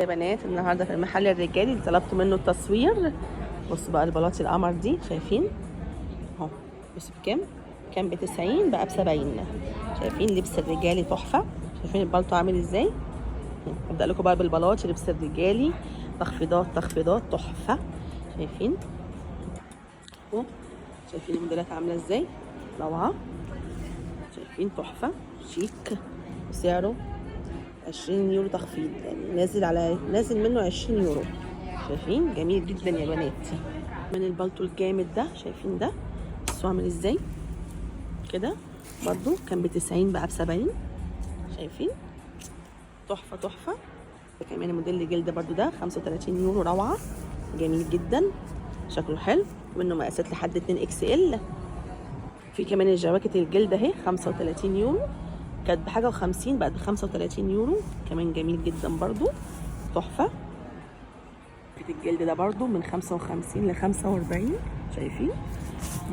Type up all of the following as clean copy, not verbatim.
يا بنات النهارده في المحل الرجالي اللي طلبت منه التصوير. بصوا بقى البلاطي القمر دي، شايفين اهو. بصوا بكام؟ كان ب90 بقى ب70. شايفين لبس الرجالي تحفه. شايفين البلطو عامل ازاي؟ ابدا لكم بقى بالبلاطي لبس الرجالي، تخفيضات تخفيضات تحفه. شايفين اهو، شايفين الموديلات عامله ازاي، روعه. شايفين تحفه شيك، وسعره 20 يورو تخفيض، يعني نازل منه 20 يورو. شايفين جميل جدا يا بنات. من البلطو الجامد ده، شايفين ده بصوا عامل ازاي كده، برضو كان ب90 بقى ب70. شايفين تحفه تحفه. ده كمان موديل جلد برضو، ده 35 يورو، روعه جميل جدا، شكله حلو، منه مقاسات لحد 2 اكس ال. في كمان الجواكت الجلد اهي 35 يورو، كانت بحاجه و50 بقت ب35 يورو، كمان جميل جدا برضو تحفه. الجلد ده برضو من 55 ل 45. شايفين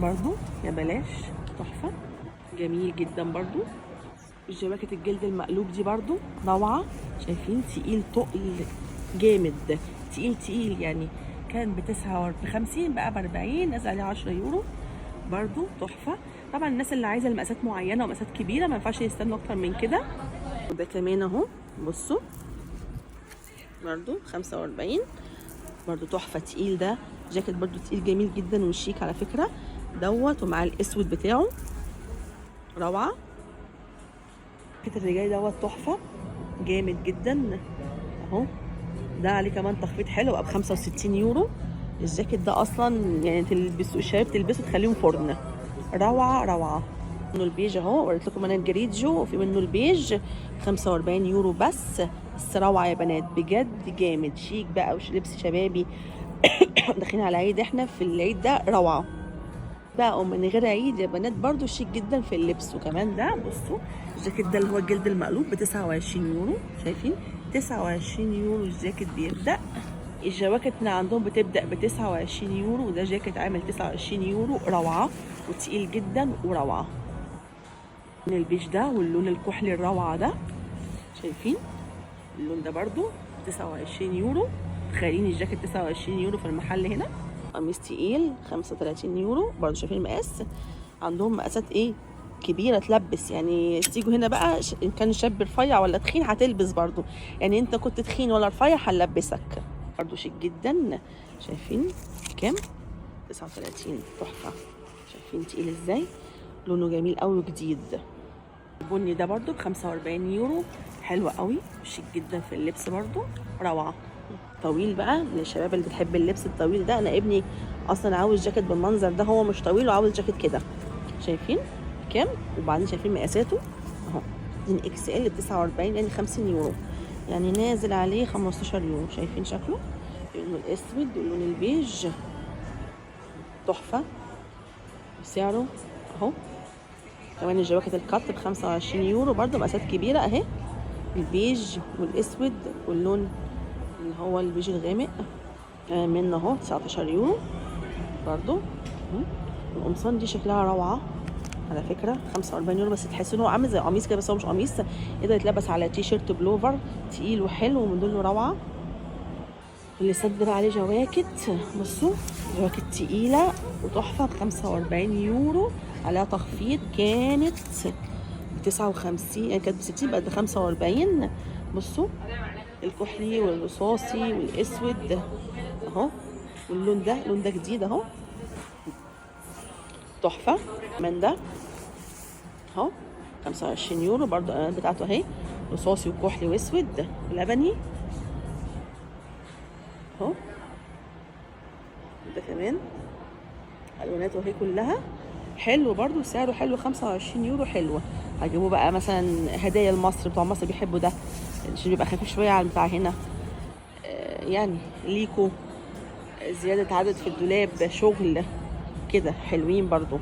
برضو يا بلاش، تحفه جميل جدا برضو. الجواكت الجلد المقلوب دي برضو روعه. شايفين تقيل تقل جامد، تقيل تقيل، يعني كان ب50 بقى ب40، نازل عليه 10 يورو برضو تحفه. طبعا الناس اللي عايزه المقاسات معينه ومقاسات كبيره ما ينفعش يستنوا اكتر من كده. وده كمان اهو بصوا برضو 45 برضو تحفه تقيل. ده جاكيت برضو تقيل جميل جدا وشيك على فكره دوت، ومع الاسود بتاعه روعه. جاكيت الرجالي دوت تحفه جامد جدا اهو. ده عليه كمان تخفيض حلو بقى ب65 يورو. الجاكيت ده اصلا يعني تلبسوا الشباب تلبسه تخليهم فرن، روعه روعه. منه البيج اهو، وريت لكم انا الجريجو، وفي منه البيج 45 يورو بس روعه يا بنات بجد جامد شيك بقى، وش لبس شبابي داخلين على عيد، احنا في العيد ده روعه بقى، ومن غير عيد يا بنات برضو شيك جدا في اللبس. وكمان ده بصوا الجاكيت ده اللي هو الجلد المقلوب ب29 يورو. شايفين 29 يورو الجاكيت بيبدأ. الجواكت من عندهم بتبدأ ب29 يورو، وده جاكيت عامل 29 يورو، روعة وتقيل جدا وروعة. اللون البيج ده واللون الكحلي الروعة ده، شايفين اللون ده برضو 29 يورو. تخيلين الجاكيت 29 يورو في المحل هنا. قميص تقيل 35 يورو برضو. شايفين المقاس عندهم مقاسات ايه كبيره تلبس، يعني تيجوا هنا بقى ان كان شاب رفيع ولا تخين هتلبس برضو، يعني انت كنت تخين ولا رفيع هنلبسك برضو شيك جدا. شايفين كام؟ 39 تحفه. شايفين تقيل ازاي، لونه جميل قوي وجديد. البني ده برضو ب45 يورو، حلو قوي شيك جدا في اللبس برضو، روعه. طويل بقى للشباب اللي بتحب اللبس الطويل ده. انا ابني اصلا عاوز جاكيت بالمنظر ده، هو مش طويل وعاوز جاكيت كده. شايفين كام؟ وبعدين شايفين مقاساته اهو 2 اكس ال ب49، يعني 50 يورو، يعني نازل عليه 15 يورو. شايفين شكله، اللون الاسود واللون البيج تحفه، وسعره اهو. كمان الجواكت الكات ب25 يورو برضو، مقاسات كبيره اهي، البيج والاسود واللون اللي هو البيج الغامق منه اهو 19 يورو برضو. القمصان دي شكلها روعه على فكره 45 يورو، بس تحس ان هو عامل زي قميص كده، بس هو مش قميص، يقدر يتلبس على تي شيرت بلوفر تقيل وحلو ومن دول روعه. اللي صدر عليه جواكت، بصوا جواكت تقيله وتحفه ب45 يورو، عليها تخفيض، كانت ب59 يعني كانت ب60 بقت ب45. بصوا الكحلي والرصاصي والاسود اهو، واللون ده اللون ده جديد اهو تحفه. من ده اهو 25 يورو برضو، الالوان بتاعته اهي رصاصي وكحلي واسود لبني اهو. ده كمان الواناته اهي كلها حلو برضو، سعره حلو 25 يورو، حلوه. هجيبوه بقى مثلا هدايا لمصر، بتوع مصر بيحبوا ده عشان بيبقى خفيف شويه على بتاع هنا، يعني ليكو زياده عدد في الدولاب، شغل كده حلوين برضو.